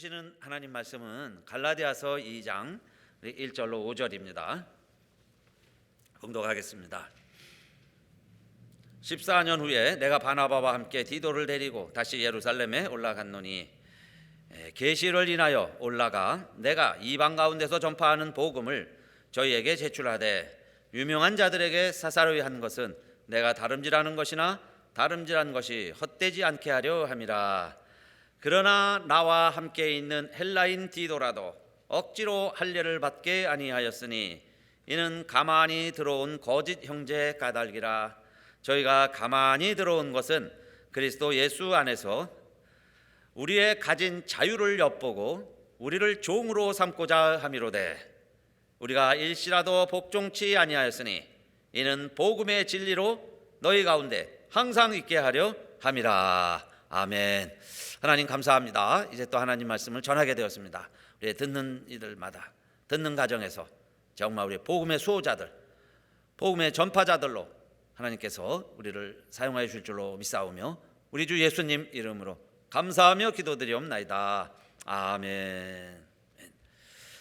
주시는 하나님 말씀은 갈라디아서 2장 1절로 5절입니다. 봉독하겠습니다. 14년 후에 내가 바나바와 함께 디도를 데리고 다시 예루살렘에 올라갔노니 계시를 인하여 올라가 내가 이방 가운데서 전파하는 복음을 저희에게 제출하되 유명한 자들에게 사사로이 한 것은 내가 다름질하는 것이나 다름질한 것이 헛되지 않게 하려 함이라. 그러나 나와 함께 있는 헬라인 디도라도 억지로 할례를 받게 아니하였으니 이는 가만히 들어온 거짓 형제 까닭이라. 저희가 가만히 들어온 것은 그리스도 예수 안에서 우리의 가진 자유를 엿보고 우리를 종으로 삼고자 함이로되 우리가 일시라도 복종치 아니하였으니 이는 복음의 진리로 너희 가운데 항상 있게 하려 함이라. 아멘. 하나님 감사합니다. 이제 또 하나님 말씀을 전하게 되었습니다. 우리 듣는 이들마다, 듣는 가정에서 정말 우리 복음의 수호자들, 복음의 전파자들로 하나님께서 우리를 사용하여 주실 줄로 믿사오며 우리 주 예수님 이름으로 감사하며 기도드리옵나이다. 아멘.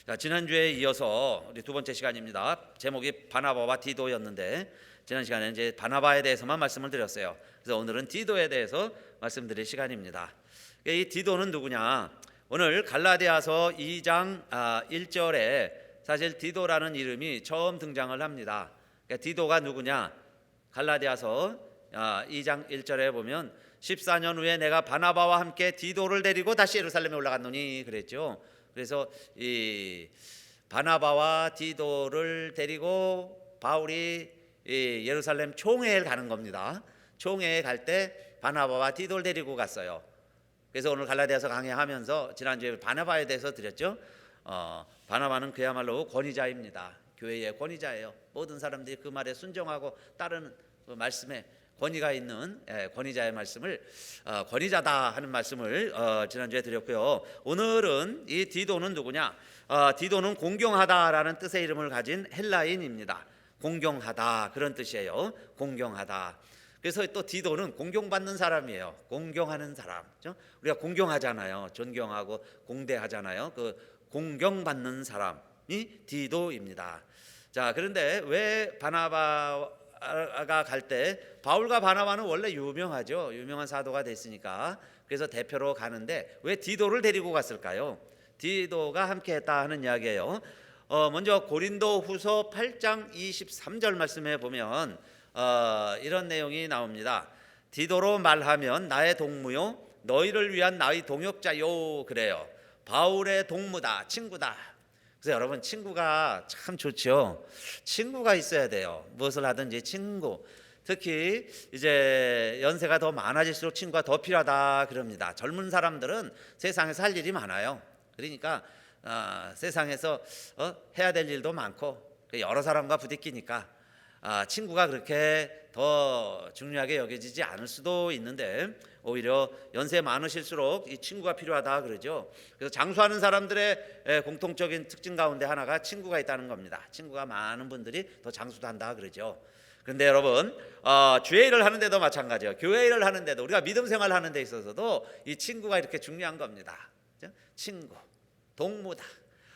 자, 지난주에 이어서 우리 두 번째 시간입니다. 제목이 바나바와 디도였는데 지난 시간에 이제 바나바에 대해서만 말씀을 드렸어요. 그래서 오늘은 디도에 대해서 말씀드릴 시간입니다. 이 디도는 누구냐? 오늘 갈라디아서 2장 1절에 사실 디도라는 이름이 처음 등장을 합니다. 그러니까 디도가 누구냐? 갈라디아서 2장 1절에 보면 14년 후에 내가 바나바와 함께 디도를 데리고 다시 예루살렘에 올라갔노니 그랬죠. 그래서 이 바나바와 디도를 데리고 바울이 예루살렘 총회에 가는 겁니다. 총회에 갈 때 바나바와 디도를 데리고 갔어요. 그래서 오늘 갈라디아서 강의하면서 지난주에 바나바에 대해서 드렸죠. 바나바는 그야말로 권위자입니다. 교회의 권위자예요. 모든 사람들이 그 말에 순종하고 따르는 그 말씀에 권위가 있는 권위자의 말씀을 권위자다 하는 말씀을 지난주에 드렸고요. 오늘은 이 디도는 누구냐? 디도는 공경하다라는 뜻의 이름을 가진 헬라인입니다. 공경하다 그런 뜻이에요. 공경하다. 그래서 또 디도는 공경받는 사람이에요. 공경하는 사람. 그렇죠? 우리가 공경하잖아요. 존경하고 공대하잖아요. 그 공경받는 사람이 디도입니다. 자, 그런데 왜 바나바가 갈 때 바울과 바나바는 원래 유명하죠. 유명한 사도가 됐으니까. 그래서 대표로 가는데 왜 디도를 데리고 갔을까요? 디도가 함께 했다 하는 이야기예요. 먼저 고린도 후서 8장 23절 말씀에 보면 이런 내용이 나옵니다. 디도로 말하면 나의 동무요 너희를 위한 나의 동역자요 그래요. 바울의 동무다, 친구다. 그래서 여러분 친구가 참 좋죠. 친구가 있어야 돼요. 무엇을 하든지 친구. 특히 이제 연세가 더 많아질수록 친구가 더 필요하다 그럽니다. 젊은 사람들은 세상에서 할 일이 많아요. 그러니까 세상에서 해야 될 일도 많고 여러 사람과 부딪히니까 친구가 그렇게 더 중요하게 여겨지지 않을 수도 있는데 오히려 연세 많으실수록 이 친구가 필요하다 그러죠. 그래서 장수하는 사람들의 공통적인 특징 가운데 하나가 친구가 있다는 겁니다. 친구가 많은 분들이 더 장수도 한다 그러죠. 그런데 여러분 주의 일을 하는데도 마찬가지예요. 교회 일을 하는데도 우리가 믿음 생활을 하는 데 있어서도 이 친구가 이렇게 중요한 겁니다. 친구, 동무다.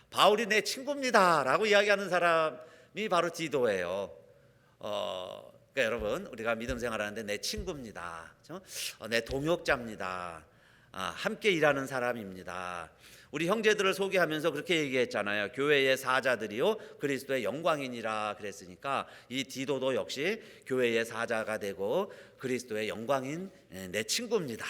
바울이 내 친구입니다 라고 이야기하는 사람이 바로 디도예요. 그러니까 여러분 우리가 믿음 생활하는데 내 친구입니다. 내 동역자입니다. 함께 일하는 사람입니다. 우리 형제들을 소개하면서 그렇게 얘기했잖아요. 교회의 사자들이요 그리스도의 영광이니라 그랬으니까 이 디도도 역시 교회의 사자가 되고 그리스도의 영광인 내 친구입니다.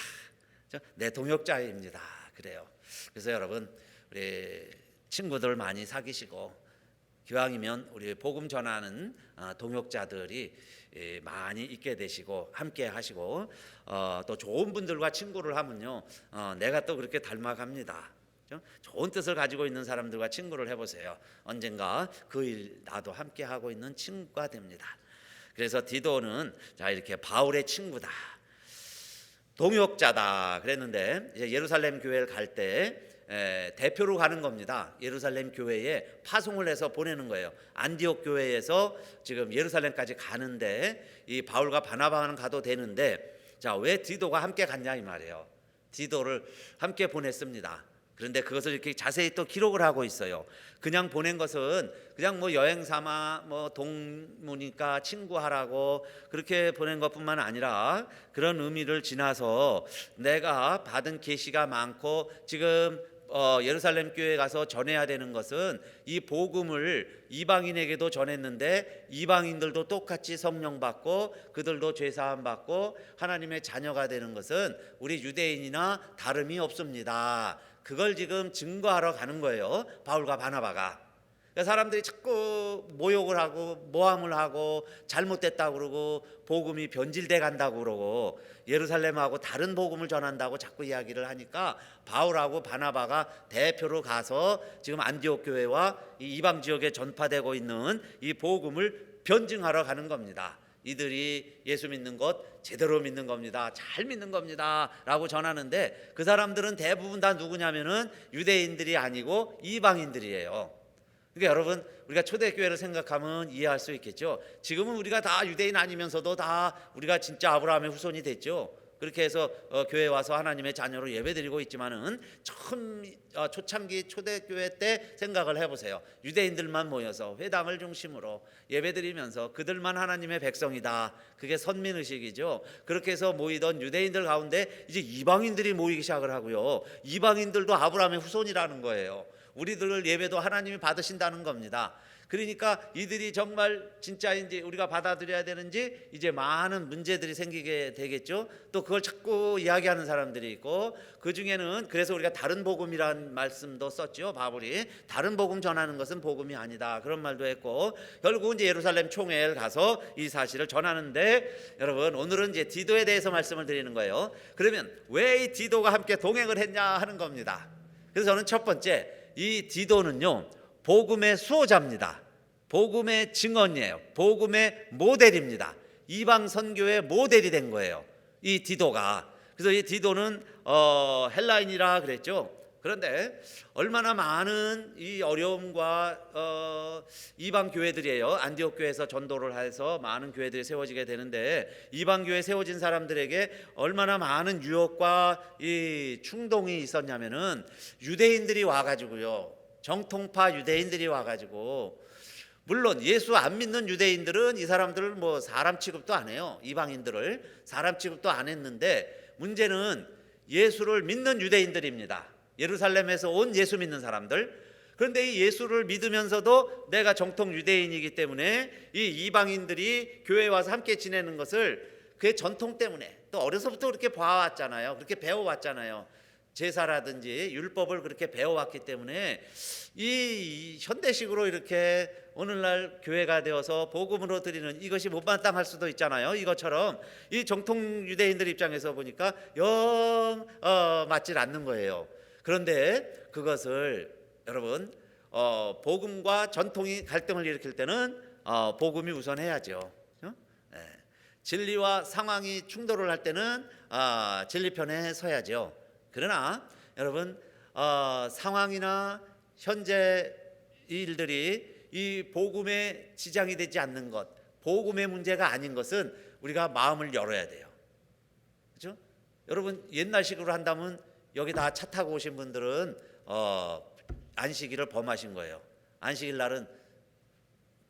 내 동역자입니다. 그래요. 그래서 여러분 우리 친구들 많이 사귀시고 기왕이면 우리 복음 전하는 동역자들이 많이 있게 되시고 함께 하시고 또 좋은 분들과 친구를 하면요 내가 또 그렇게 닮아갑니다. 좋은 뜻을 가지고 있는 사람들과 친구를 해보세요. 언젠가 그 일 나도 함께 하고 있는 친구가 됩니다. 그래서 디도는 자 이렇게 바울의 친구다, 동역자다 그랬는데 이제 예루살렘 교회를 갈 때 대표로 가는 겁니다. 예루살렘 교회에 파송을 해서 보내는 거예요. 안디옥 교회에서 지금 예루살렘까지 가는데 이 바울과 바나바는 가도 되는데 자, 왜 디도가 함께 갔냐 이 말이에요. 디도를 함께 보냈습니다. 그런데 그것을 이렇게 자세히 또 기록을 하고 있어요. 그냥 보낸 것은 그냥 뭐 여행 삼아 뭐 동무니까 친구하라고 그렇게 보낸 것뿐만 아니라 그런 의미를 지나서 내가 받은 계시가 많고 지금 예루살렘 교회에 가서 전해야 되는 것은 이 복음을 이방인에게도 전했는데 이방인들도 똑같이 성령 받고 그들도 죄 사함 받고 하나님의 자녀가 되는 것은 우리 유대인이나 다름이 없습니다. 그걸 지금 증거하러 가는 거예요, 바울과 바나바가. 그러니까 사람들이 자꾸 모욕을 하고 모함을 하고 잘못됐다고 그러고 복음이 변질돼 간다고 그러고 예루살렘하고 다른 복음을 전한다고 자꾸 이야기를 하니까 바울하고 바나바가 대표로 가서 지금 안디옥 교회와 이 이방 지역에 전파되고 있는 이 복음을 변증하러 가는 겁니다. 이들이 예수 믿는 것 제대로 믿는 겁니다. 잘 믿는 겁니다. 라고 전하는데 그 사람들은 대부분 다 누구냐면은 유대인들이 아니고 이방인들이에요. 그러니까 여러분 우리가 초대교회를 생각하면 이해할 수 있겠죠. 지금은 우리가 다 유대인 아니면서도 다 우리가 진짜 아브라함의 후손이 됐죠. 그렇게 해서 교회에 와서 하나님의 자녀로 예배드리고 있지만은 처음 초창기 초대교회 때 생각을 해보세요. 유대인들만 모여서 회당을 중심으로 예배드리면서 그들만 하나님의 백성이다. 그게 선민의식이죠. 그렇게 해서 모이던 유대인들 가운데 이제 이방인들이 모이기 시작을 하고요. 이방인들도 아브라함의 후손이라는 거예요. 우리들 예배도 하나님이 받으신다는 겁니다. 그러니까 이들이 정말 진짜인지 우리가 받아들여야 되는지 이제 많은 문제들이 생기게 되겠죠. 또 그걸 자꾸 이야기하는 사람들이 있고 그 중에는 그래서 우리가 다른 복음이라는 말씀도 썼죠. 바울이 다른 복음 전하는 것은 복음이 아니다 그런 말도 했고 결국은 이제 예루살렘 총회에 가서 이 사실을 전하는데 여러분 오늘은 이제 디도에 대해서 말씀을 드리는 거예요. 그러면 왜 이 디도가 함께 동행을 했냐 하는 겁니다. 그래서 저는 첫 번째 이 디도는요 복음의 수호자입니다. 복음의 증언이에요. 복음의 모델입니다. 이방 선교의 모델이 된 거예요, 이 디도가. 그래서 이 디도는 헬라인이라 그랬죠. 그런데 얼마나 많은 이 어려움과 이방 교회들이에요. 안디옥 교회에서 전도를 해서 많은 교회들이 세워지게 되는데 이방 교회 세워진 사람들에게 얼마나 많은 유혹과 이 충동이 있었냐면은 유대인들이 와가지고요, 정통파 유대인들이 와가지고 물론 예수 안 믿는 유대인들은 이 사람들을 뭐 사람 취급도 안 해요. 이방인들을 사람 취급도 안 했는데 문제는 예수를 믿는 유대인들입니다. 예루살렘에서 온 예수 믿는 사람들. 그런데 이 예수를 믿으면서도 내가 정통 유대인이기 때문에 이 이방인들이 교회에 와서 함께 지내는 것을 그의 전통 때문에 또 어려서부터 그렇게 봐왔잖아요. 그렇게 배워왔잖아요. 제사라든지 율법을 그렇게 배워왔기 때문에 이 현대식으로 이렇게 오늘날 교회가 되어서 복음으로 드리는 이것이 못마땅할 수도 있잖아요. 이것처럼 이 정통 유대인들 입장에서 보니까 영 맞질 않는 거예요. 그런데 그것을 여러분 복음과 전통이 갈등을 일으킬 때는 복음이 우선해야죠. 진리와 상황이 충돌을 할 때는 진리 편에 서야죠. 그러나 여러분 상황이나 현재 일들이 이 복음에 지장이 되지 않는 것, 복음의 문제가 아닌 것은 우리가 마음을 열어야 돼요. 그렇죠? 여러분 옛날식으로 한다면 여기 다 차 타고 오신 분들은 안식일을 범하신 거예요. 안식일 날은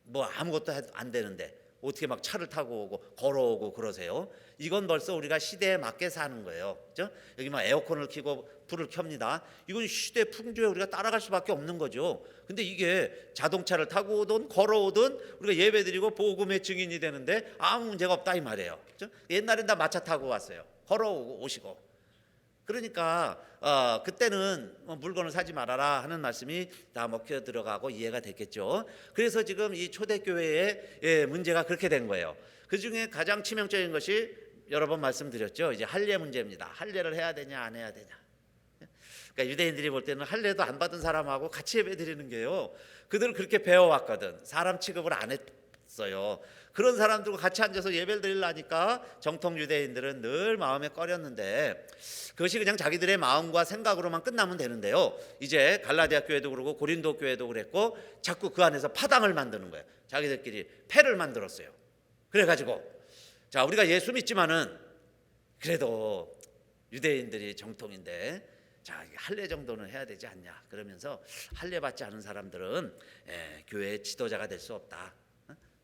뭐 아무것도 안 되는데 어떻게 막 차를 타고 오고 걸어오고 그러세요? 이건 벌써 우리가 시대에 맞게 사는 거예요. 그렇죠? 여기 막 에어컨을 켜고 불을 켭니다. 이건 시대 풍조에 우리가 따라갈 수밖에 없는 거죠. 근데 이게 자동차를 타고 오든 걸어오든 우리가 예배드리고 복음의 증인이 되는데 아무 문제가 없다 이 말이에요. 그렇죠? 옛날엔 다 마차 타고 왔어요. 걸어오고 오시고. 그러니까 그때는 물건을 사지 말아라 하는 말씀이 다 먹혀 들어가고 이해가 됐겠죠. 그래서 지금 이 초대교회의 문제가 그렇게 된 거예요. 그 중에 가장 치명적인 것이 여러 번 말씀드렸죠. 이제 할례 문제입니다. 할례를 해야 되냐 안 해야 되냐. 그러니까 유대인들이 볼 때는 할례도 안 받은 사람하고 같이 예배드리는 게요. 그들은 그렇게 배워왔거든. 사람 취급을 안 했어요. 그런 사람들과 같이 앉아서 예배를 드리려니까 정통 유대인들은 늘 마음에 꺼렸는데 그것이 그냥 자기들의 마음과 생각으로만 끝나면 되는데요. 이제 갈라디아 교회도 그러고 고린도 교회도 그랬고 자꾸 그 안에서 파당을 만드는 거예요. 자기들끼리 패를 만들었어요. 그래가지고 자 우리가 예수 믿지만은 그래도 유대인들이 정통인데 자, 할례 정도는 해야 되지 않냐. 그러면서 할례 받지 않은 사람들은 교회 지도자가 될 수 없다.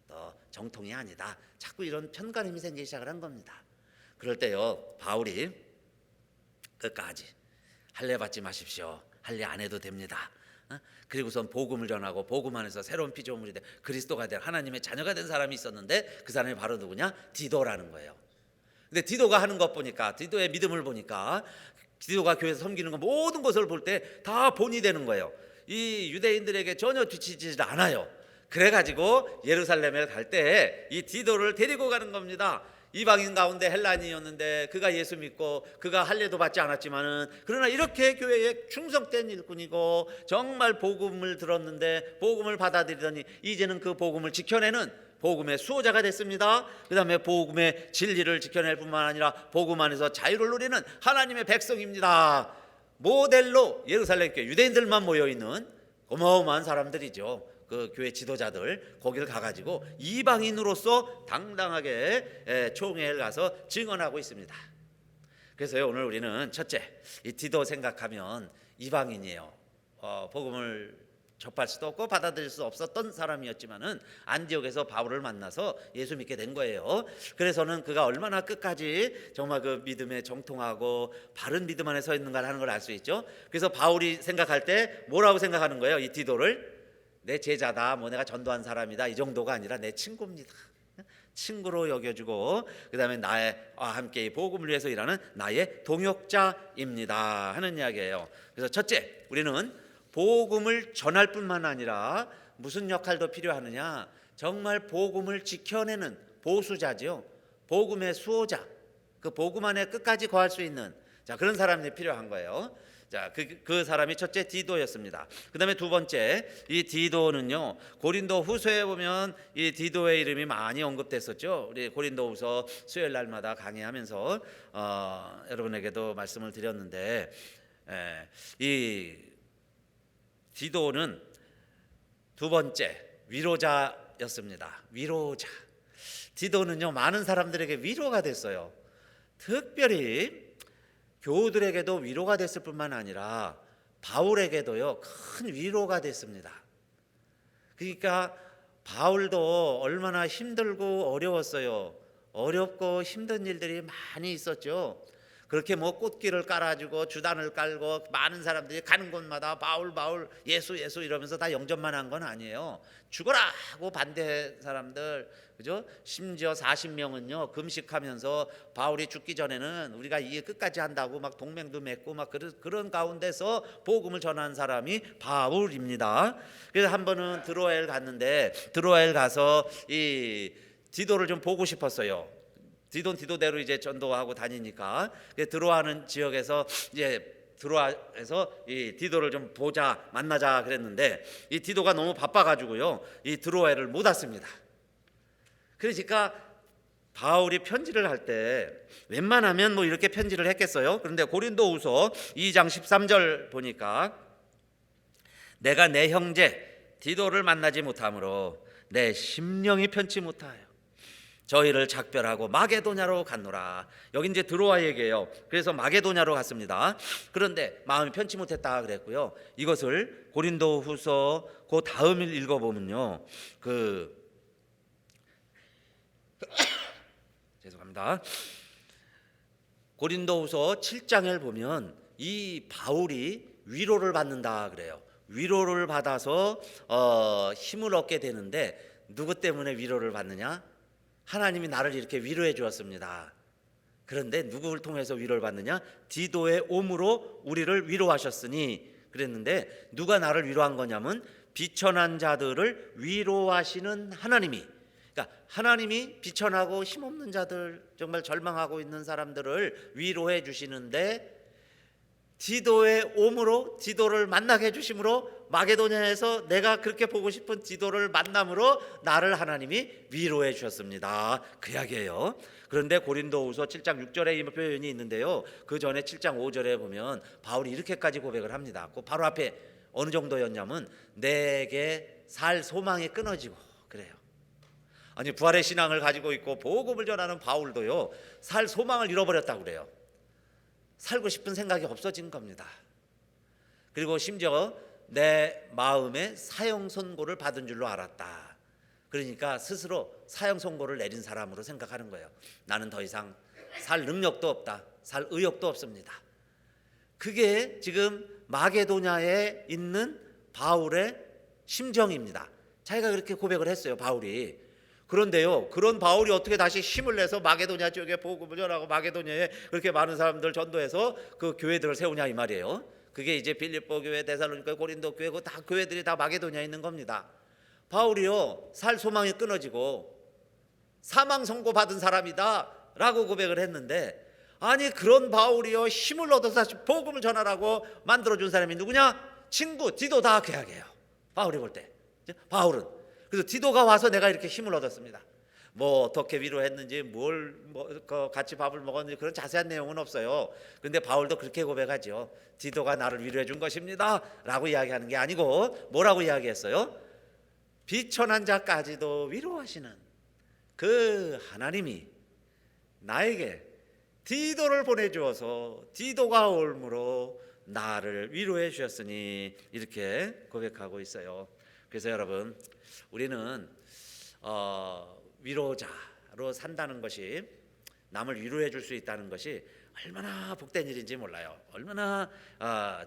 너 정통이 아니다. 자꾸 이런 편가름이 생기기 시작을 한 겁니다. 그럴 때요, 바울이 끝까지 할례 받지 마십시오. 할례 안 해도 됩니다. 그리고선 복음을 전하고 복음 안에서 새로운 피조물이 돼 그리스도가 된 하나님의 자녀가 된 사람이 있었는데 그 사람이 바로 누구냐? 디도라는 거예요. 근데 디도가 하는 것 보니까, 디도의 믿음을 보니까, 디도가 교회에서 섬기는 거 모든 것을 볼 때 다 본이 되는 거예요. 이 유대인들에게 전혀 뒤치지 않아요. 그래가지고 예루살렘에 갈 때 이 디도를 데리고 가는 겁니다. 이방인 가운데 헬라인이었는데 그가 예수 믿고 그가 할례도 받지 않았지만은, 그러나 이렇게 교회에 충성된 일꾼이고 정말 복음을 들었는데 복음을 받아들이더니 이제는 그 복음을 지켜내는 복음의 수호자가 됐습니다. 그 다음에 복음의 진리를 지켜낼 뿐만 아니라 복음 안에서 자유를 누리는 하나님의 백성입니다. 모델로 예루살렘 교회 유대인들만 모여있는 어마어마한 사람들이죠. 그 교회 지도자들 거기를 가가지고 이방인으로서 당당하게 총회를 가서 증언하고 있습니다. 그래서 오늘 우리는 첫째, 이 디도 생각하면 이방인이에요. 복음을 접할 수도 없고 받아들일 수 없었던 사람이었지만은 안디옥에서 바울을 만나서 예수 믿게 된 거예요. 그래서는 그가 얼마나 끝까지 정말 그 믿음에 정통하고 바른 믿음 안에 서 있는가 하는 걸 알 수 있죠. 그래서 바울이 생각할 때 뭐라고 생각하는 거예요? 이 디도를 내 제자다, 뭐 내가 전도한 사람이다, 이 정도가 아니라 내 친구입니다. 친구로 여겨주고 그 다음에 나와 함께 이 복음을 위해서 일하는 나의 동역자입니다 하는 이야기예요. 그래서 첫째, 우리는 복음을 전할 뿐만 아니라 무슨 역할도 필요하느냐, 정말 복음을 지켜내는 보수자지요. 복음의 수호자, 그 복음 안에 끝까지 거할 수 있는, 자, 그런 사람이 필요한 거예요. 자, 그 사람이 첫째 디도였습니다. 그 다음에 두 번째, 이 디도는요, 고린도 후서에 보면 이 디도의 이름이 많이 언급됐었죠. 우리 고린도 후서 수요일 날마다 강의하면서 여러분에게도 말씀을 드렸는데, 이 디도는 두 번째 위로자였습니다. 위로자. 디도는요, 많은 사람들에게 위로가 됐어요. 특별히 교우들에게도 위로가 됐을 뿐만 아니라 바울에게도요, 큰 위로가 됐습니다. 그러니까 바울도 얼마나 힘들고 어려웠어요. 어렵고 힘든 일들이 많이 있었죠. 그렇게 뭐 꽃길을 깔아주고 주단을 깔고 많은 사람들이 가는 곳마다 바울 바울 예수 예수 이러면서 다 영접만 한 건 아니에요. 죽어라 하고 반대 사람들, 그죠? 심지어 40명은요 금식하면서 바울이 죽기 전에는 우리가 이게 끝까지 한다고 막 동맹도 맺고 막 그런 가운데서 복음을 전한 사람이 바울입니다. 그래서 한 번은 드로아엘 갔는데, 드로아엘 가서 이 디도를 좀 보고 싶었어요. 디도대로 이제 전도하고 다니니까 드로아하는 지역에서 이제 드로아에서 이 디도를 좀 보자, 만나자 그랬는데 이 디도가 너무 바빠가지고요 이 드로아를 못 왔습니다. 그러니까 바울이 편지를 할 때 웬만하면 뭐 이렇게 편지를 했겠어요. 그런데 고린도후서 2장 13절 보니까 내가 내 형제 디도를 만나지 못하므로 내 심령이 편치 못하여 저희를 작별하고 마게도냐로 갔노라. 여기 이제 드로아 얘기예요. 그래서 마게도냐로 갔습니다. 그런데 마음이 편치 못했다 그랬고요. 이것을 고린도후서 그 다음을 읽어보면요, 죄송합니다. 고린도후서 7장을 보면 이 바울이 위로를 받는다 그래요. 위로를 받아서 힘을 얻게 되는데 누구 때문에 위로를 받느냐? 하나님이 나를 이렇게 위로해 주었습니다. 그런데 누구를 통해서 위로를 받느냐? 디도의 옴으로 우리를 위로하셨으니 그랬는데, 누가 나를 위로한 거냐면 비천한 자들을 위로하시는 하나님이, 그러니까 하나님이 비천하고 힘없는 자들, 정말 절망하고 있는 사람들을 위로해 주시는데, 디도의 옴으로 디도를 만나게 해주심으로 마게도냐에서 내가 그렇게 보고 싶은 디도를 만남으로 나를 하나님이 위로해 주셨습니다. 그 이야기예요. 그런데 고린도후서 7장 6절에 이 표현이 있는데요, 그 전에 7장 5절에 보면 바울이 이렇게까지 고백을 합니다. 그 바로 앞에 어느 정도였냐면 내게 살 소망이 끊어지고 그래요. 아니, 부활의 신앙을 가지고 있고 복음을 전하는 바울도요 살 소망을 잃어버렸다고 그래요. 살고 싶은 생각이 없어진 겁니다. 그리고 심지어 내 마음에 사형 선고를 받은 줄로 알았다. 그러니까 스스로 사형 선고를 내린 사람으로 생각하는 거예요. 나는 더 이상 살 능력도 없다. 살 의욕도 없습니다. 그게 지금 마게도냐에 있는 바울의 심정입니다. 자기가 그렇게 고백을 했어요, 바울이. 그런데요, 그런 바울이 어떻게 다시 힘을 내서 마게도냐 쪽에 복음을 전하고 마게도냐에 그렇게 많은 사람들 전도해서 그 교회들을 세우냐 이 말이에요. 그게 이제 빌립보 교회, 데살로니가, 고린도 교회, 다 교회들이 다 마게도냐에 있는 겁니다. 바울이요, 살 소망이 끊어지고 사망 선고 받은 사람이다 라고 고백을 했는데, 아니 그런 바울이요 힘을 얻어서 다시 복음을 전하라고 만들어준 사람이 누구냐? 친구 디도다 계약해요. 바울이 볼 때. 바울은 그래서 디도가 와서 내가 이렇게 힘을 얻었습니다. 뭐 어떻게 위로했는지 뭘 같이 밥을 먹었는지 그런 자세한 내용은 없어요. 그런데 바울도 그렇게 고백하죠. 디도가 나를 위로해 준 것입니다 라고 이야기하는 게 아니고 뭐라고 이야기했어요? 비천한 자까지도 위로하시는 그 하나님이 나에게 디도를 보내주어서 디도가 올므로 나를 위로해 주셨으니 이렇게 고백하고 있어요. 그래서 여러분, 우리는 위로자로 산다는 것이, 남을 위로해 줄 수 있다는 것이 얼마나 복된 일인지 몰라요. 얼마나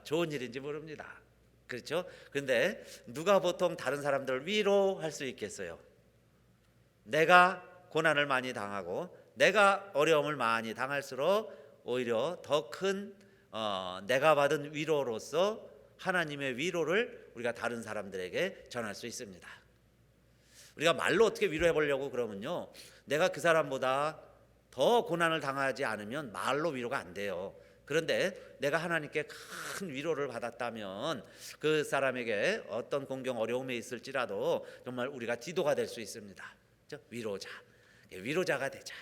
좋은 일인지 모릅니다. 그렇죠? 그런데 누가 보통 다른 사람들을 위로할 수 있겠어요? 내가 고난을 많이 당하고 내가 어려움을 많이 당할수록 오히려 더 큰 내가 받은 위로로서 하나님의 위로를 우리가 다른 사람들에게 전할 수 있습니다. 우리가 말로 어떻게 위로해 보려고 그러면요, 내가 그 사람보다 더 고난을 당하지 않으면 말로 위로가 안 돼요. 그런데 내가 하나님께 큰 위로를 받았다면 그 사람에게 어떤 공경 어려움에 있을지라도 정말 우리가 디도가 될 수 있습니다. 위로자가 되자.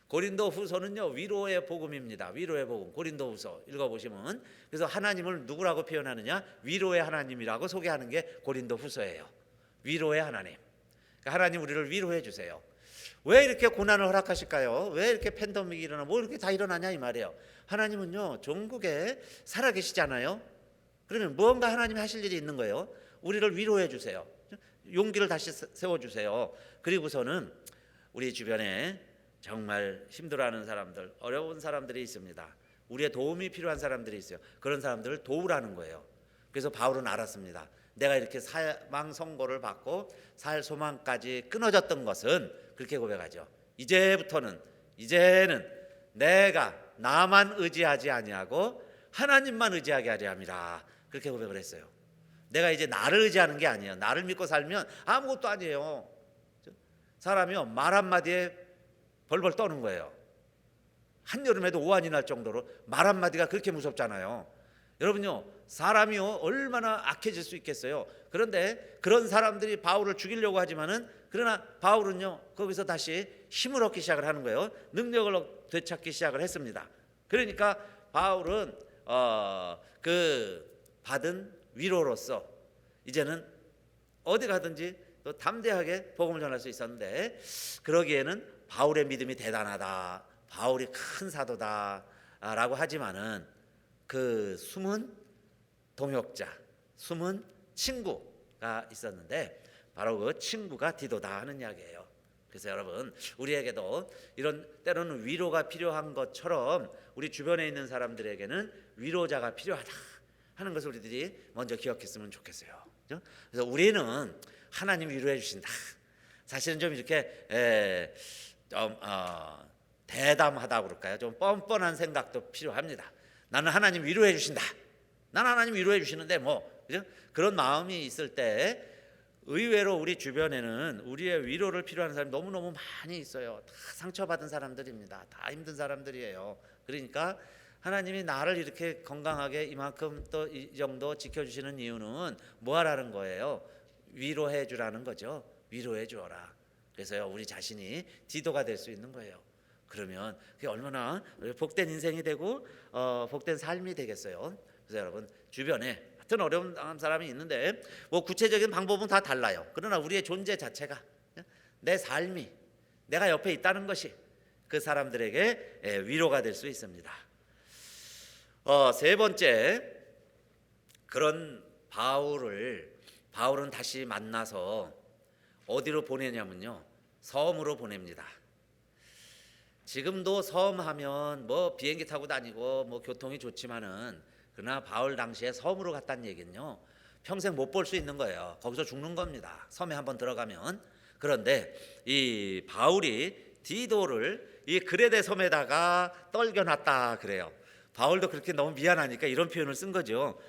고린도 후서는요 위로의 복음입니다. 위로의 복음. 고린도 후서 읽어보시면, 그래서 하나님을 누구라고 표현하느냐? 위로의 하나님이라고 소개하는 게 고린도 후서예요. 위로의 하나님. 그러니까 하나님 우리를 위로해 주세요. 왜 이렇게 고난을 허락하실까요? 왜 이렇게 팬데믹이 일어나? 뭐 이렇게 다 일어나냐 이 말이에요. 하나님은요 전국에 살아계시잖아요. 그러면 무언가 하나님이 하실 일이 있는 거예요. 우리를 위로해 주세요. 용기를 다시 세워주세요. 그리고서는 우리 주변에 정말 힘들어하는 사람들, 어려운 사람들이 있습니다. 우리의 도움이 필요한 사람들이 있어요. 그런 사람들을 도우라는 거예요. 그래서 바울은 알았습니다. 내가 이렇게 사망 선고를 받고 살 소망까지 끊어졌던 것은, 그렇게 고백하죠. 이제는 내가 나만 의지하지 아니하고 하나님만 의지하게 하려 함이라. 그렇게 고백을 했어요. 내가 이제 나를 의지하는 게 아니에요. 나를 믿고 살면 아무것도 아니에요. 사람이요 말 한마디에 벌벌 떠는 거예요. 한여름에도 오한이 날 정도로 말 한마디가 그렇게 무섭잖아요. 여러분요, 사람이요 얼마나 악해질 수 있겠어요. 그런데 그런 사람들이 바울을 죽이려고 하지만은, 그러나 바울은요 거기서 다시 힘을 얻기 시작을 하는 거예요. 능력을 되찾기 시작을 했습니다. 그러니까 바울은 그 받은 위로로서 이제는 어디 가든지 또 담대하게 복음을 전할 수 있었는데, 그러기에는 바울의 믿음이 대단하다, 바울이 큰 사도다 라고 하지만은 그 숨은 동역자, 숨은 친구가 있었는데 바로 그 친구가 디도다 하는 이야기예요. 그래서 여러분, 우리에게도 이런 때로는 위로가 필요한 것처럼 우리 주변에 있는 사람들에게는 위로자가 필요하다 하는 것을 우리들이 먼저 기억했으면 좋겠어요. 그렇죠? 그래서 우리는 하나님 위로해 주신다. 사실은 좀 이렇게 대담하다고 그럴까요? 좀 뻔뻔한 생각도 필요합니다. 나는 하나님 위로해 주신다. 나는 하나님 위로해 주시는데 그죠? 그런 마음이 있을 때 의외로 우리 주변에는 우리의 위로를 필요한 사람이 너무너무 많이 있어요. 다 상처받은 사람들입니다. 다 힘든 사람들이에요. 그러니까 하나님이 나를 이렇게 건강하게 이만큼 또 이 정도 지켜주시는 이유는 뭐 하라는 거예요? 위로해 주라는 거죠. 위로해 주어라. 그래서요 우리 자신이 디도가 될 수 있는 거예요. 그러면 그게 얼마나 복된 인생이 되고 복된 삶이 되겠어요. 그래서 여러분, 주변에 같은 어려운 사람이 있는데 뭐 구체적인 방법은 다 달라요. 그러나 우리의 존재 자체가, 내 삶이, 내가 옆에 있다는 것이 그 사람들에게 위로가 될 수 있습니다. 세 번째, 그런 바울은 다시 만나서 어디로 보내냐면요, 섬으로 보냅니다. 지금도 섬 하면 뭐 비행기 타고 다니고 뭐 교통이 좋지만은, 그러나 바울 당시에 섬으로 갔다는 얘기는요, 평생 못 볼 수 있는 거예요. 거기서 죽는 겁니다, 섬에 한번 들어가면. 그런데 이 바울이 디도를 이 그레데 섬에다가 떨겨놨다 그래요. 바울도 그렇게 너무 미안하니까 이런 표현을 쓴 거죠.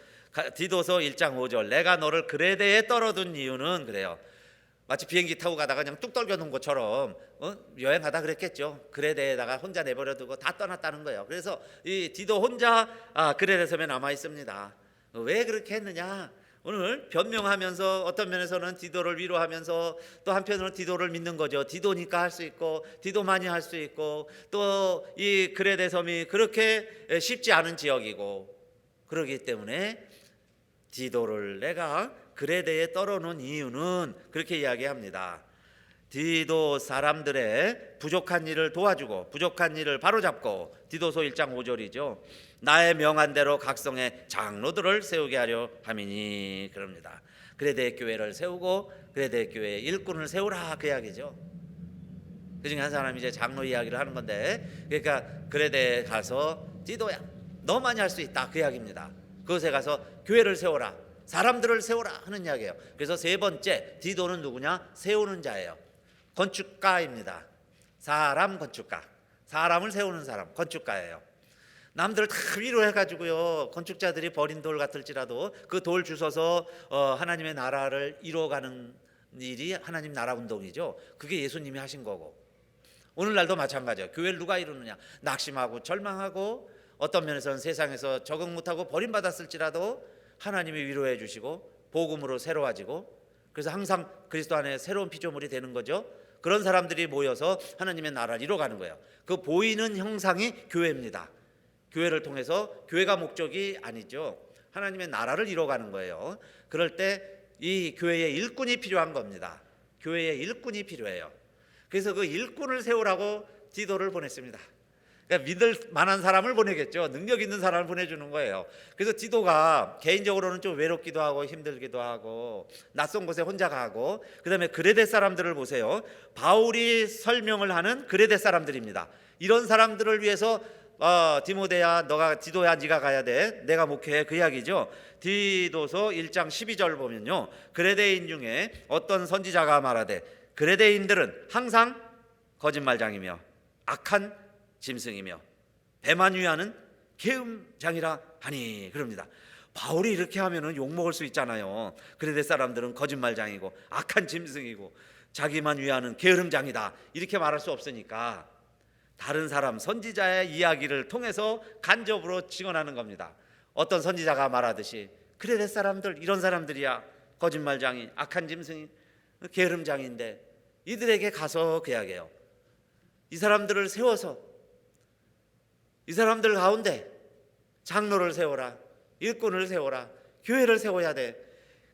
디도서 1장 5절, 내가 너를 그레데에 떨어둔 이유는, 그래요, 마치 비행기 타고 가다가 그냥 뚝 떨겨놓은 것처럼 여행하다 그랬겠죠. 그레데에다가 혼자 내버려두고 다 떠났다는 거예요. 그래서 이 디도 혼자 그레데 섬에 남아 있습니다. 왜 그렇게 했느냐, 오늘 변명하면서 어떤 면에서는 디도를 위로하면서 또 한편으로는 디도를 믿는 거죠. 디도니까 할 수 있고, 디도만이 할 수 있고, 또 이 그레데 섬이 그렇게 쉽지 않은 지역이고, 그러기 때문에 디도를 내가 그레데에 떨어놓은 이유는, 그렇게 이야기합니다. 디도 사람들의 부족한 일을 도와주고 부족한 일을 바로잡고, 디도서 1장 5절이죠. 나의 명한 대로 각성의 장로들을 세우게 하려 함이니, 그럽니다. 그레데 교회를 세우고 그레데 교회의 일꾼을 세우라, 그 이야기죠. 그 중에 한 사람이 이제 장로 이야기를 하는 건데, 그러니까 그레데에 가서 디도야, 너만이 할 수 있다, 그 이야기입니다. 그곳에 가서 교회를 세워라, 사람들을 세워라 하는 이야기예요. 그래서 세 번째, 디도는 누구냐? 세우는 자예요. 건축가입니다. 사람 건축가, 사람을 세우는 사람, 건축가예요. 남들을 다 위로해가지고요, 건축자들이 버린 돌 같을지라도 그 돌 주워서 하나님의 나라를 이루어가는 일이 하나님 나라 운동이죠. 그게 예수님이 하신 거고, 오늘날도 마찬가지예요. 교회를 누가 이루느냐? 낙심하고 절망하고, 어떤 면에서는 세상에서 적응 못하고 버림받았을지라도 하나님이 위로해 주시고 복음으로 새로워지고, 그래서 항상 그리스도 안에 새로운 피조물이 되는 거죠. 그런 사람들이 모여서 하나님의 나라를 이뤄가는 거예요. 그 보이는 형상이 교회입니다. 교회를 통해서, 교회가 목적이 아니죠, 하나님의 나라를 이뤄가는 거예요. 그럴 때 이 교회의 일꾼이 필요한 겁니다. 교회의 일꾼이 필요해요. 그래서 그 일꾼을 세우라고 디도를 보냈습니다. 그러니까 믿을 만한 사람을 보내겠죠. 능력 있는 사람을 보내주는 거예요. 그래서 디도가 개인적으로는 좀 외롭기도 하고 힘들기도 하고 낯선 곳에 혼자 가고, 그 다음에 그레데 사람들을 보세요. 바울이 설명을 하는 그레데 사람들입니다. 이런 사람들을 위해서 디모데야, 디도야, 네가 가야 돼, 내가 목회해, 그 이야기죠. 디도서 1장 12절 보면요, 그레데인 중에 어떤 선지자가 말하되 그레데인들은 항상 거짓말장이며 악한 짐승이며 배만 위하는 계음장이라 하니, 그럽니다. 바울이 이렇게 하면은 욕 먹을 수 있잖아요. 그레데 사람들은 거짓말장이고 악한 짐승이고 자기만 위하는 게으름장이다, 이렇게 말할 수 없으니까 다른 사람 선지자의 이야기를 통해서 간접으로 증언하는 겁니다. 어떤 선지자가 말하듯이 그레데 사람들 이런 사람들이야, 거짓말장이, 악한 짐승이, 게으름장인데, 이들에게 가서 그 이야기해요. 이 사람들을 세워서 이 사람들 가운데 장로를 세워라, 일꾼을 세워라, 교회를 세워야 돼.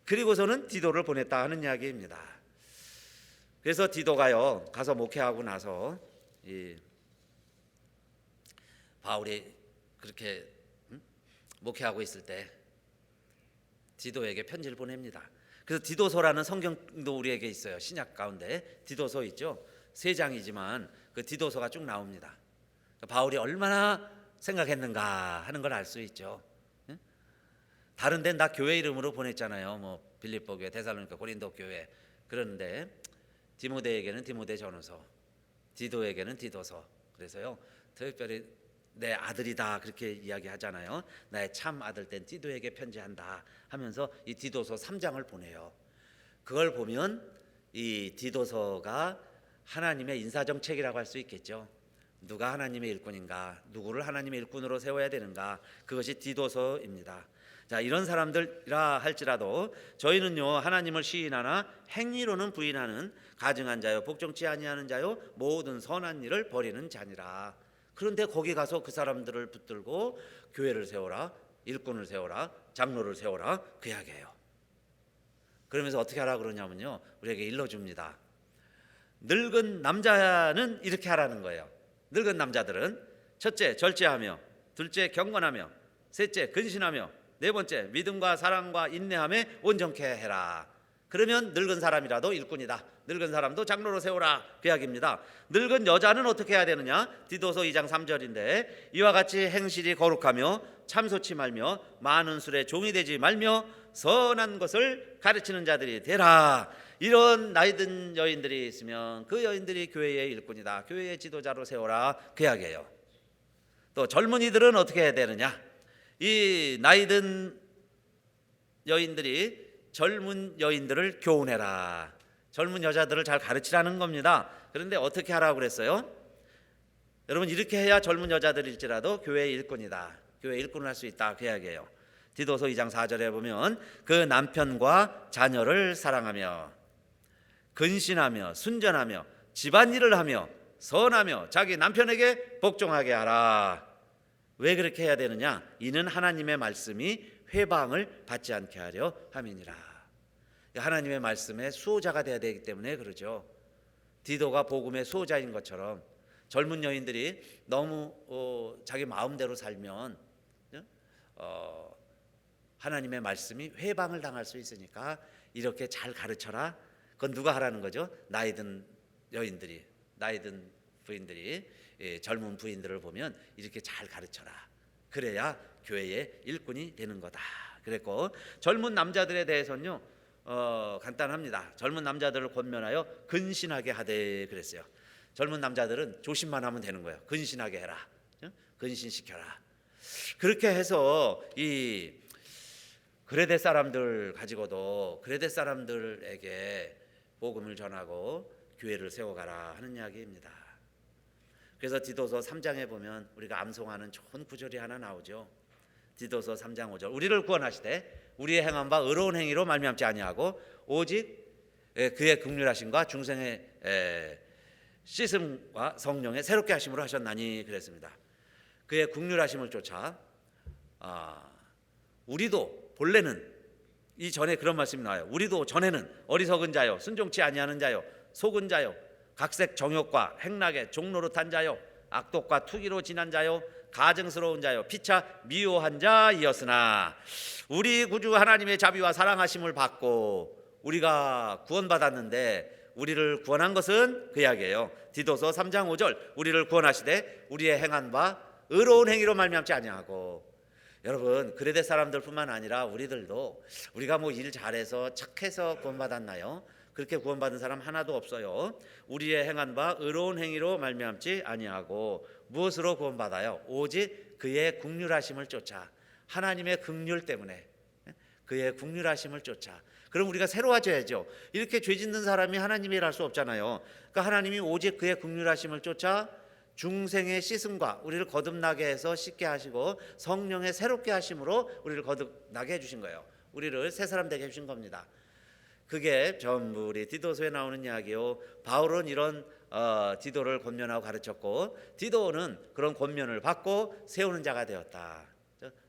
그리고서는 디도를 보냈다 하는 이야기입니다. 그래서 디도가요, 가서 목회하고 나서 이 바울이 그렇게 목회하고 있을 때 디도에게 편지를 보냅니다. 그래서 디도서라는 성경도 우리에게 있어요. 신약 가운데 디도서 있죠. 3장이지만 그 디도서가 쭉 나옵니다. 바울이 얼마나 생각했는가 하는 걸 알 수 있죠. 다른 데는 다 교회 이름으로 보냈잖아요. 뭐 빌립보 교회, 데살로니가, 고린도 교회. 그런데 디모데에게는 디모데 전후서, 디도에게는 디도서. 그래서요, 특별히 내 아들이다 그렇게 이야기하잖아요. 나의 참 아들 된 디도에게 편지한다 하면서 이 디도서 3장을 보내요. 그걸 보면 이 디도서가 하나님의 인사정책이라고 할 수 있겠죠. 누가 하나님의 일꾼인가, 누구를 하나님의 일꾼으로 세워야 되는가, 그것이 디도서입니다. 자, 이런 사람들이라 할지라도 저희는요, 하나님을 시인하나 행위로는 부인하는 가증한 자요, 복종치 아니하는 자요, 모든 선한 일을 버리는 자니라. 그런데 거기 가서 그 사람들을 붙들고 교회를 세워라, 일꾼을 세워라, 장로를 세워라, 그 이야기예요. 그러면서 어떻게 하라 그러냐면요, 우리에게 일러줍니다. 늙은 남자는 이렇게 하라는 거예요. 늙은 남자들은 첫째 절제하며, 둘째 경건하며, 셋째 근신하며, 네 번째, 믿음과 사랑과 인내함에 온전케 해라. 그러면 늙은 사람이라도 일꾼이다. 늙은 사람도 장로로 세우라. 그 이야기입니다. 늙은 여자는 어떻게 해야 되느냐? 디도서 2장 3절인데 이와 같이 행실이 거룩하며 참소치 말며 많은 술에 종이 되지 말며 선한 것을 가르치는 자들이 되라. 이런 나이든 여인들이 있으면 그 여인들이 교회의 일꾼이다. 교회의 지도자로 세워라. 그 이야기예요. 또 젊은이들은 어떻게 해야 되느냐? 이 나이든 여인들이 젊은 여인들을 교훈해라. 젊은 여자들을 잘 가르치라는 겁니다. 그런데 어떻게 하라고 그랬어요? 여러분, 이렇게 해야 젊은 여자들일지라도 교회의 일꾼이다. 교회의 일꾼을 할 수 있다. 그 이야기예요. 디도서 2장 4절에 보면 그 남편과 자녀를 사랑하며 근신하며 순전하며 집안일을 하며 선하며 자기 남편에게 복종하게 하라. 왜 그렇게 해야 되느냐? 이는 하나님의 말씀이 회방을 받지 않게 하려 함이니라. 하나님의 말씀의 수호자가 되어야 되기 때문에 그러죠. 디도가 복음의 수호자인 것처럼 젊은 여인들이 너무 자기 마음대로 살면 하나님의 말씀이 회방을 당할 수 있으니까 이렇게 잘 가르쳐라. 그건 누가 하라는 거죠? 나이든 여인들이, 나이든 부인들이 젊은 부인들을 보면 이렇게 잘 가르쳐라. 그래야 교회의 일꾼이 되는 거다. 그랬고 젊은 남자들에 대해서는요 간단합니다. 젊은 남자들을 권면하여 근신하게 하되 그랬어요. 젊은 남자들은 조심만 하면 되는 거예요. 근신하게 해라. 근신시켜라. 그렇게 해서 이 그레데 사람들 가지고도 그레데 사람들에게 복음을 전하고 교회를 세워가라 하는 이야기입니다. 그래서 디도서 3장에 보면 우리가 암송하는 좋은 구절이 하나 나오죠. 디도서 3장 5절 우리를 구원하시되 우리의 행한 바 의로운 행위로 말미암지 아니하고 오직 그의 긍휼하심과 중생의 씻음과 성령의 새롭게 하심으로 하셨나니 그랬습니다. 그의 긍휼하심을 쫓아 우리도 본래는 이 전에 그런 말씀이 나와요. 우리도 전에는 어리석은 자요 순종치 아니하는 자요 속은 자요 각색 정욕과 행락에 종노릇한 자요 악독과 투기로 지난 자요 가증스러운 자요 피차 미워한 자이었으나 우리 구주 하나님의 자비와 사랑하심을 받고 우리가 구원받았는데 우리를 구원한 것은 그 이야기예요. 디도서 3장 5절 우리를 구원하시되 우리의 행한 바 의로운 행위로 말미암지 아니하고. 여러분 그레데 사람들뿐만 아니라 우리들도 우리가 뭐 일 잘해서 착해서 구원받았나요? 그렇게 구원받은 사람 하나도 없어요. 우리의 행한 바 의로운 행위로 말미암지 아니하고 무엇으로 구원받아요? 오직 그의 긍휼하심을 쫓아 하나님의 긍휼 때문에 그의 긍휼하심을 쫓아. 그럼 우리가 새로워져야죠. 이렇게 죄 짓는 사람이 하나님의 일을 할 수 없잖아요. 그러니까 하나님이 오직 그의 긍휼하심을 쫓아 중생의 씻음과 우리를 거듭나게 해서 씻게 하시고 성령의 새롭게 하심으로 우리를 거듭나게 해주신 거예요. 우리를 새 사람 되게 해주신 겁니다. 그게 전부 우리 디도서에 나오는 이야기요. 바울은 이런 디도를 권면하고 가르쳤고 디도는 그런 권면을 받고 세우는 자가 되었다.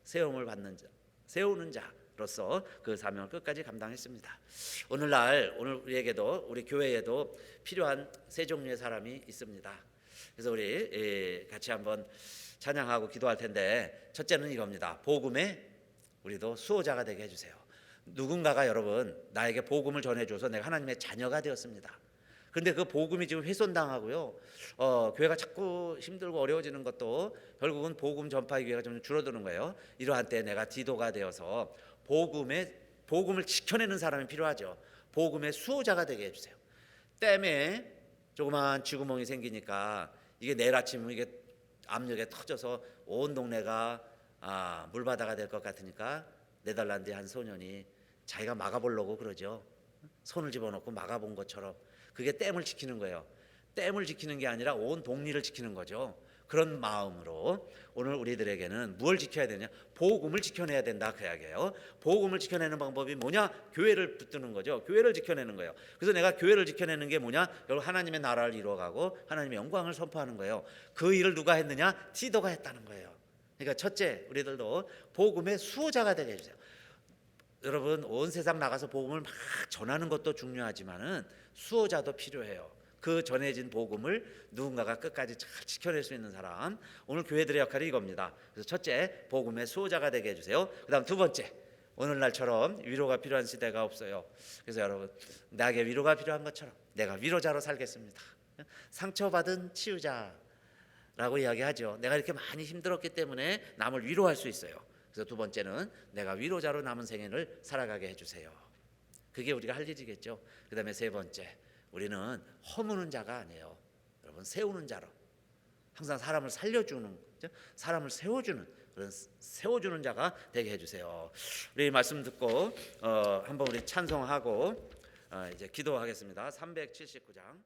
세움을 받는 자, 세우는 자로서 그 사명을 끝까지 감당했습니다. 오늘날 오늘 우리에게도 우리 교회에도 필요한 세 종류의 사람이 있습니다. 그래서 우리 같이 한번 찬양하고 기도할 텐데 첫째는 이겁니다. 복음에 우리도 수호자가 되게 해주세요. 누군가가 여러분 나에게 복음을 전해줘서 내가 하나님의 자녀가 되었습니다. 그런데 그 복음이 지금 훼손당하고요 교회가 자꾸 힘들고 어려워지는 것도 결국은 복음 전파의 기회가 좀 줄어드는 거예요. 이러한 때 내가 디도가 되어서 복음을 지켜내는 사람이 필요하죠. 복음의 수호자가 되게 해주세요. 댐에 조그만 쥐구멍이 생기니까 이게 내일 아침 이게 압력에 터져서 온 동네가 물바다가 될 것 같으니까 네덜란드의 한 소년이 자기가 막아보려고 그러죠. 손을 집어넣고 막아본 것처럼 그게 댐을 지키는 거예요. 댐을 지키는 게 아니라 온 동리를 지키는 거죠. 그런 마음으로 오늘 우리들에게는 뭘 지켜야 되냐? 복음을 지켜내야 된다 그 이야기예요. 복음을 지켜내는 방법이 뭐냐? 교회를 붙드는 거죠. 교회를 지켜내는 거예요. 그래서 내가 교회를 지켜내는 게 뭐냐? 여러분 하나님의 나라를 이루어가고 하나님의 영광을 선포하는 거예요. 그 일을 누가 했느냐? 디도가 했다는 거예요. 그러니까 첫째 우리들도 복음의 수호자가 되게 해주세요. 여러분 온 세상 나가서 복음을 막 전하는 것도 중요하지만은 수호자도 필요해요. 그 전해진 복음을 누군가가 끝까지 잘 지켜낼 수 있는 사람. 오늘 교회들의 역할이 이겁니다. 그래서 첫째, 복음의 수호자가 되게 해주세요. 그 다음 두 번째, 오늘날처럼 위로가 필요한 시대가 없어요. 그래서 여러분, 나에게 위로가 필요한 것처럼 내가 위로자로 살겠습니다. 상처받은 치유자라고 이야기하죠. 내가 이렇게 많이 힘들었기 때문에 남을 위로할 수 있어요. 그래서 두 번째는 내가 위로자로 남은 생애를 살아가게 해주세요. 그게 우리가 할 일이겠죠. 그 다음에 세 번째, 우리는 허무는 자가 아니에요. 여러분, 세우는 자로 항상 사람을 살려주는, 사람을 세워주는 그런 세워주는 자가 되게 해주세요. 우리 말씀 듣고 한번 우리 찬송하고 이제 기도하겠습니다. 379장.